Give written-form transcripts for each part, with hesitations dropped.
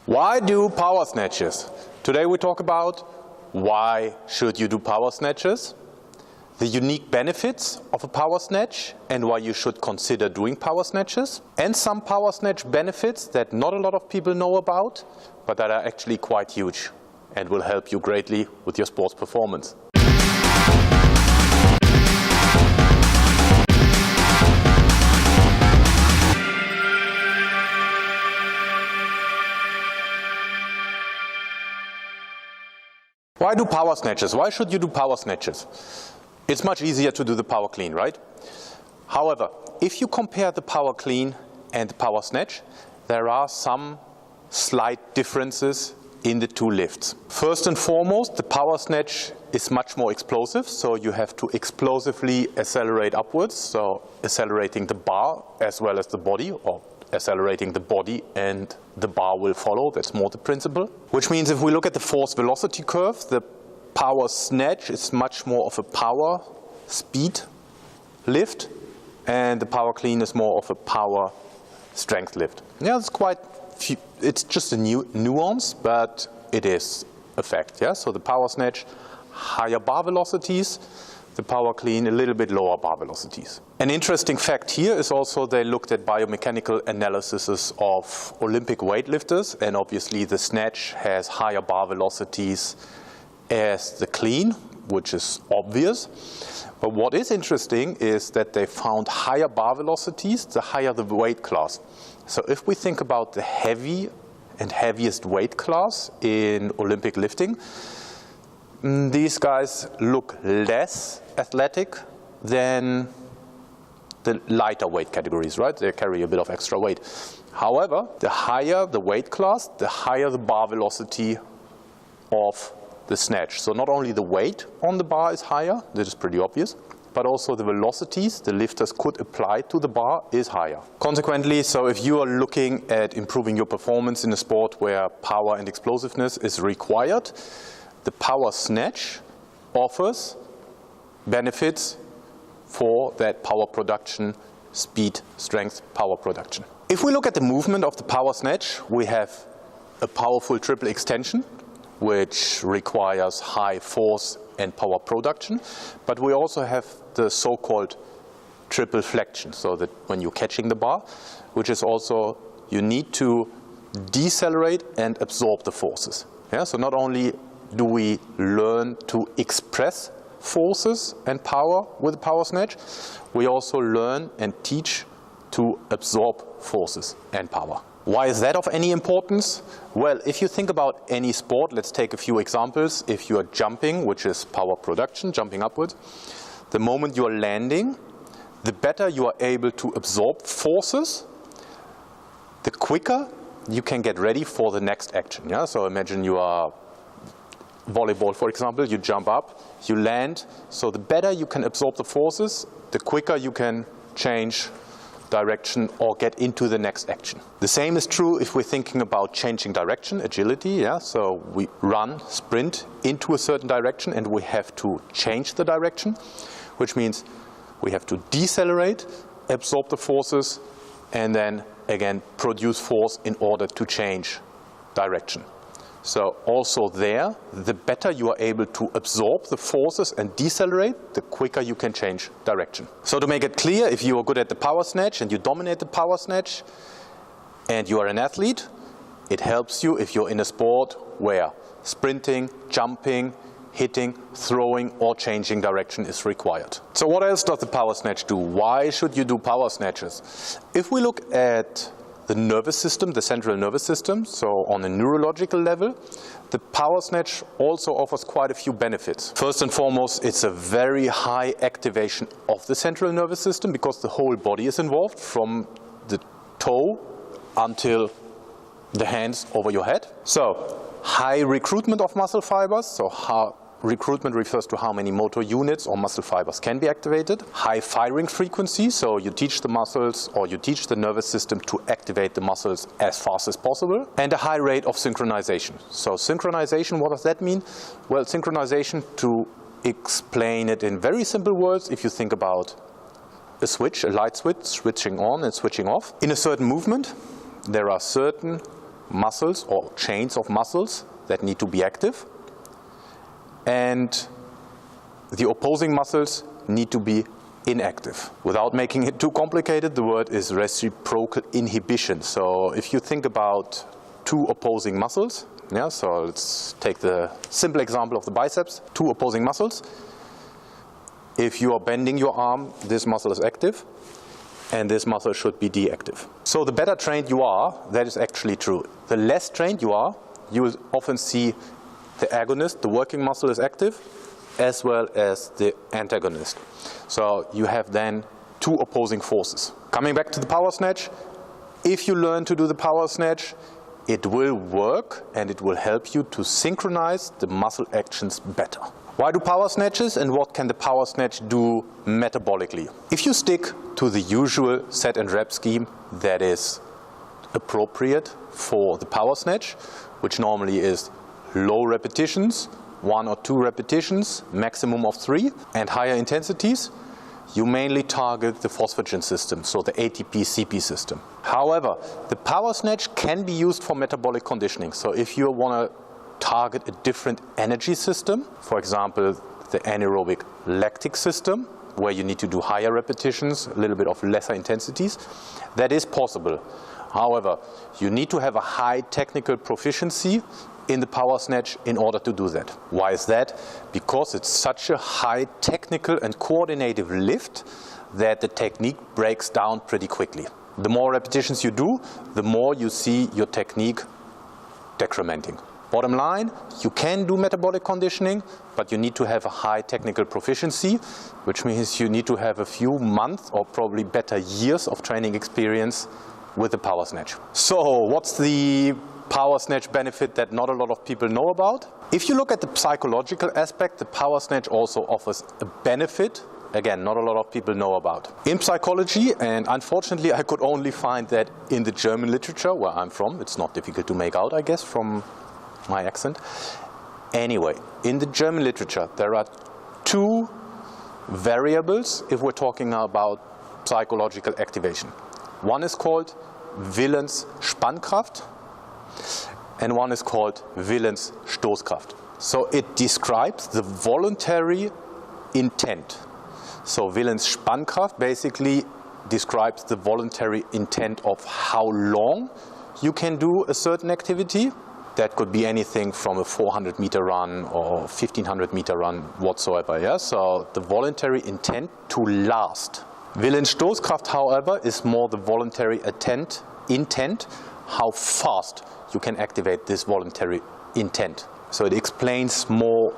Why do power snatches? Today we talk about why should you do power snatches, the unique benefits of a power snatch and why you should consider doing power snatches, and some power snatch benefits that not a lot of people know about, but that are actually quite huge and will help you greatly with your sports performance. Why do power snatches? Why should you do power snatches? It's much easier to do the power clean, right? However, if you compare the power clean and the power snatch, there are some slight differences in the two lifts. First and foremost, the power snatch is much more explosive, so you have to explosively accelerate upwards, so accelerating the bar as well as the body, or accelerating the body and the bar will follow. That's more the principle. Which means if we look at the force velocity curve, the power snatch is much more of a power speed lift and the power clean is more of a power strength lift. Yeah, it's just a new nuance, but it is a fact. Yeah, so the power snatch, higher bar velocities, the power clean, a little bit lower bar velocities. An interesting fact here is also they looked at biomechanical analyses of Olympic weightlifters, and obviously the snatch has higher bar velocities as the clean, which is obvious. But what is interesting is that they found higher bar velocities the higher the weight class. So if we think about the heavy and heaviest weight class in Olympic lifting, these guys look less athletic than the lighter weight categories, right? They carry a bit of extra weight. However, the higher the weight class, the higher the bar velocity of the snatch. So not only the weight on the bar is higher, that is pretty obvious, but also the velocities the lifters could apply to the bar is higher. Consequently, so if you are looking at improving your performance in a sport where power and explosiveness is required, the power snatch offers benefits for that power production, speed, strength, power production. If we look at the movement of the power snatch, we have a powerful triple extension, which requires high force and power production, but we also have the so-called triple flexion, so that when you're catching the bar, which is also, you need to decelerate and absorb the forces. Yeah? So not only do we learn to express forces and power with the power snatch, we also learn and teach to absorb forces and power. Why is that of any importance? Well, if you think about any sport, let's take a few examples. If you are jumping, which is power production, jumping upwards, the moment you are landing, the better you are able to absorb forces, the quicker you can get ready for the next action. Yeah? So imagine you are volleyball, for example, you jump up, you land, so the better you can absorb the forces, the quicker you can change direction or get into the next action. The same is true if we're thinking about changing direction, agility, yeah? So we run, sprint into a certain direction and we have to change the direction, which means we have to decelerate, absorb the forces, and then again produce force in order to change direction. So also there, the better you are able to absorb the forces and decelerate, the quicker you can change direction. So to make it clear, if you are good at the power snatch and you dominate the power snatch and you are an athlete, it helps you if you're in a sport where sprinting, jumping, hitting, throwing or changing direction is required. So what else does the power snatch do? Why should you do power snatches? If we look at the nervous system, the central nervous system, so on a neurological level, the power snatch also offers quite a few benefits. First and foremost, it's a very high activation of the central nervous system because the whole body is involved, from the toe until the hands over your head. So high recruitment of muscle fibers, so recruitment refers to how many motor units or muscle fibers can be activated. High firing frequency, so you teach the muscles or you teach the nervous system to activate the muscles as fast as possible. And a high rate of synchronization. So synchronization, what does that mean? Well, synchronization, to explain it in very simple words, if you think about a switch, a light switch, switching on and switching off. In a certain movement, there are certain muscles or chains of muscles that need to be active, and the opposing muscles need to be inactive. Without making it too complicated, the word is reciprocal inhibition. So if you think about two opposing muscles, yeah, so let's take the simple example of the biceps, two opposing muscles. If you are bending your arm, this muscle is active, and this muscle should be deactive. So the better trained you are, that is actually true. The less trained you are, you will often see the agonist, the working muscle, is active, as well as the antagonist. So you have then two opposing forces. Coming back to the power snatch, if you learn to do the power snatch, it will work and it will help you to synchronize the muscle actions better. Why do power snatches, and what can the power snatch do metabolically? If you stick to the usual set and rep scheme that is appropriate for the power snatch, which normally is low repetitions, 1 or 2 repetitions, maximum of 3, and higher intensities, you mainly target the phosphagen system, so the ATP-CP system. However, the power snatch can be used for metabolic conditioning. So if you want to target a different energy system, for example, the anaerobic lactic system, where you need to do higher repetitions, a little bit of lesser intensities, that is possible. However, you need to have a high technical proficiency in the power snatch in order to do that. Why is that? Because it's such a high technical and coordinative lift that the technique breaks down pretty quickly. The more repetitions you do, the more you see your technique decrementing. Bottom line, you can do metabolic conditioning, but you need to have a high technical proficiency, which means you need to have a few months or probably better years of training experience with the power snatch. So what's the power snatch benefit that not a lot of people know about? If you look at the psychological aspect, the power snatch also offers a benefit, again, not a lot of people know about. In psychology, and unfortunately I could only find that in the German literature where I'm from, it's not difficult to make out, I guess, from my accent. Anyway, in the German literature there are 2 variables if we're talking about psychological activation. One is called Willensspannkraft, and one is called Willensstoßkraft. So it describes the voluntary intent. So Willensspannkraft basically describes the voluntary intent of how long you can do a certain activity. That could be anything from a 400-meter run or 1500-meter run whatsoever. Yeah? So the voluntary intent to last. Willensstoßkraft, however, is more the voluntary intent, how fast you can activate this voluntary intent. So it explains more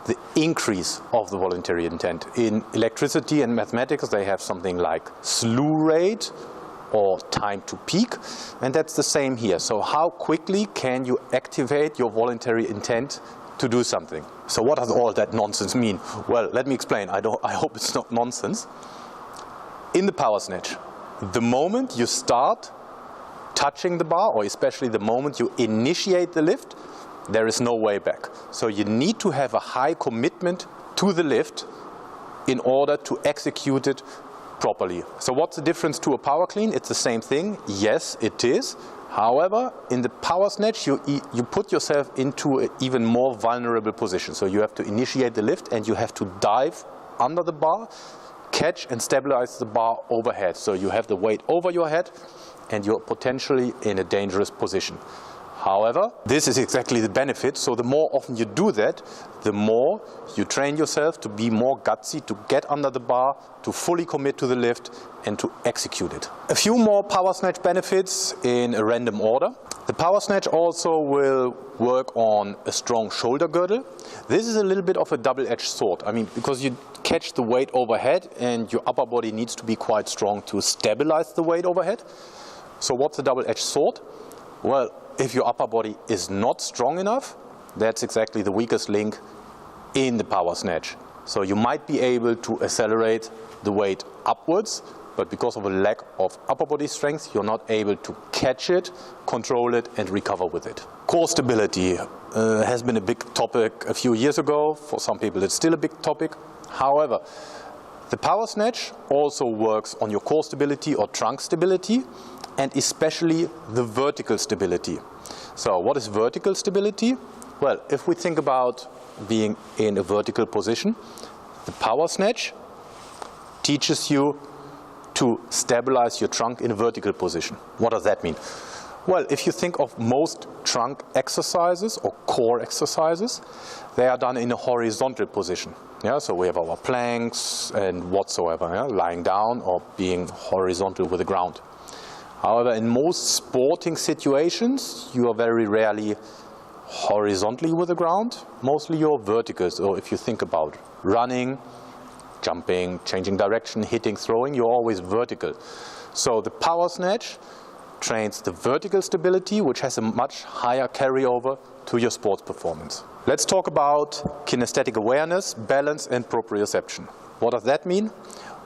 the increase of the voluntary intent. In electricity and mathematics, they have something like slew rate or time to peak, and that's the same here. So how quickly can you activate your voluntary intent to do something? So what does all that nonsense mean? Well, let me explain. I hope it's not nonsense. In the power snatch, the moment you start touching the bar, or especially the moment you initiate the lift, there is no way back. So you need to have a high commitment to the lift in order to execute it properly. So what's the difference to a power clean? It's the same thing. Yes, it is. However, in the power snatch, you put yourself into an even more vulnerable position. So you have to initiate the lift and you have to dive under the bar, catch and stabilize the bar overhead. So you have the weight over your head and you're potentially in a dangerous position. However, this is exactly the benefit. So the more often you do that, the more you train yourself to be more gutsy, to get under the bar, to fully commit to the lift and to execute it. A few more power snatch benefits in a random order. The power snatch also will work on a strong shoulder girdle. This is a little bit of a double-edged sword. I mean, because you catch the weight overhead and your upper body needs to be quite strong to stabilize the weight overhead. So what's a double-edged sword? Well, if your upper body is not strong enough, that's exactly the weakest link in the power snatch. So you might be able to accelerate the weight upwards, but because of a lack of upper body strength, you're not able to catch it, control it, and recover with it. Core stability has been a big topic a few years ago. For some people, it's still a big topic. However, the power snatch also works on your core stability or trunk stability, and especially the vertical stability. So what is vertical stability? Well, if we think about being in a vertical position, the power snatch teaches you to stabilize your trunk in a vertical position. What does that mean? Well, if you think of most trunk exercises or core exercises, they are done in a horizontal position. Yeah, so we have our planks and whatsoever, yeah, lying down or being horizontal with the ground. However, in most sporting situations, you are very rarely horizontally with the ground. Mostly you're vertical. So if you think about running, jumping, changing direction, hitting, throwing, you're always vertical. So the power snatch trains the vertical stability, which has a much higher carryover to your sports performance. Let's talk about kinesthetic awareness, balance, and proprioception. What does that mean?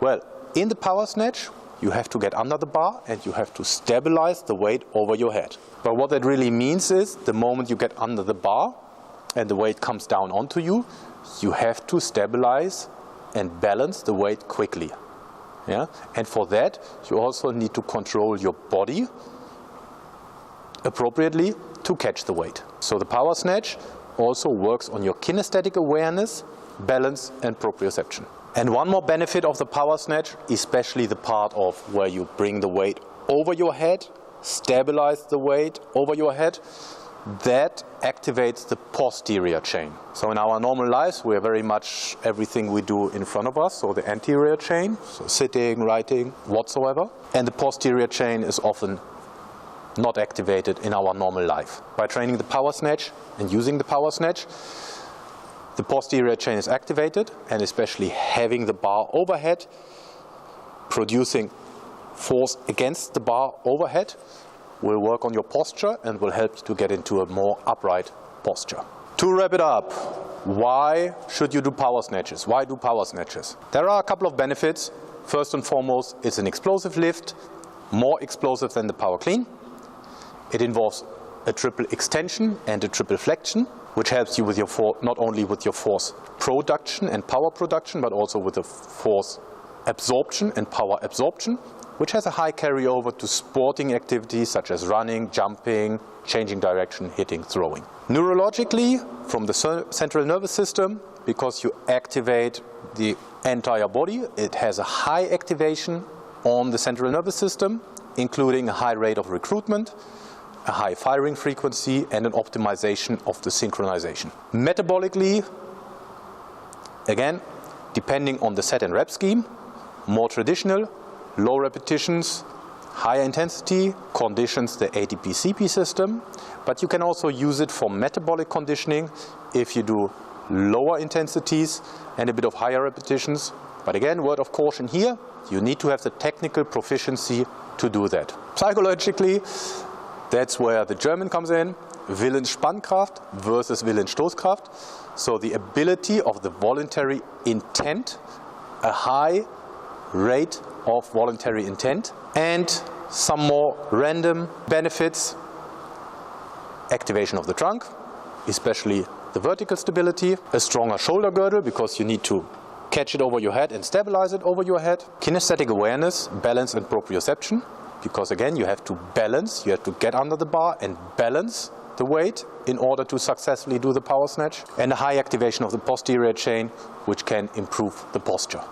Well, in the power snatch, you have to get under the bar and you have to stabilize the weight over your head. But what that really means is the moment you get under the bar and the weight comes down onto you, you have to stabilize and balance the weight quickly. Yeah? And for that, you also need to control your body appropriately to catch the weight. So the power snatch also works on your kinesthetic awareness, balance, and proprioception. And one more benefit of the power snatch, especially the part of where you bring the weight over your head, stabilize the weight over your head, that activates the posterior chain. So in our normal lives, we are very much everything we do in front of us, so the anterior chain, so sitting, writing, whatsoever. And the posterior chain is often not activated in our normal life. By training the power snatch and using the power snatch, the posterior chain is activated, and especially having the bar overhead, producing force against the bar overhead, will work on your posture and will help you to get into a more upright posture. To wrap it up, why should you do power snatches? Why do power snatches? There are a couple of benefits. First and foremost, it's an explosive lift, more explosive than the power clean. It involves a triple extension and a triple flexion, which helps you with your not only with your force production and power production, but also with the force absorption and power absorption, which has a high carryover to sporting activities such as running, jumping, changing direction, hitting, throwing. Neurologically, from the central nervous system, because you activate the entire body, it has a high activation on the central nervous system, including a high rate of recruitment, a high firing frequency, and an optimization of the synchronization. Metabolically, again, depending on the set and rep scheme, more traditional, low repetitions, higher intensity conditions the ATP-CP system, but you can also use it for metabolic conditioning if you do lower intensities and a bit of higher repetitions. But again, word of caution here, you need to have the technical proficiency to do that. Psychologically, that's where the German comes in, Willensspannkraft versus Willensstoßkraft. So the ability of the voluntary intent, a high rate of voluntary intent, and some more random benefits, activation of the trunk, especially the vertical stability, a stronger shoulder girdle because you need to catch it over your head and stabilize it over your head, kinesthetic awareness, balance and proprioception, because again you have to balance, you have to get under the bar and balance the weight in order to successfully do the power snatch, and a high activation of the posterior chain, which can improve the posture.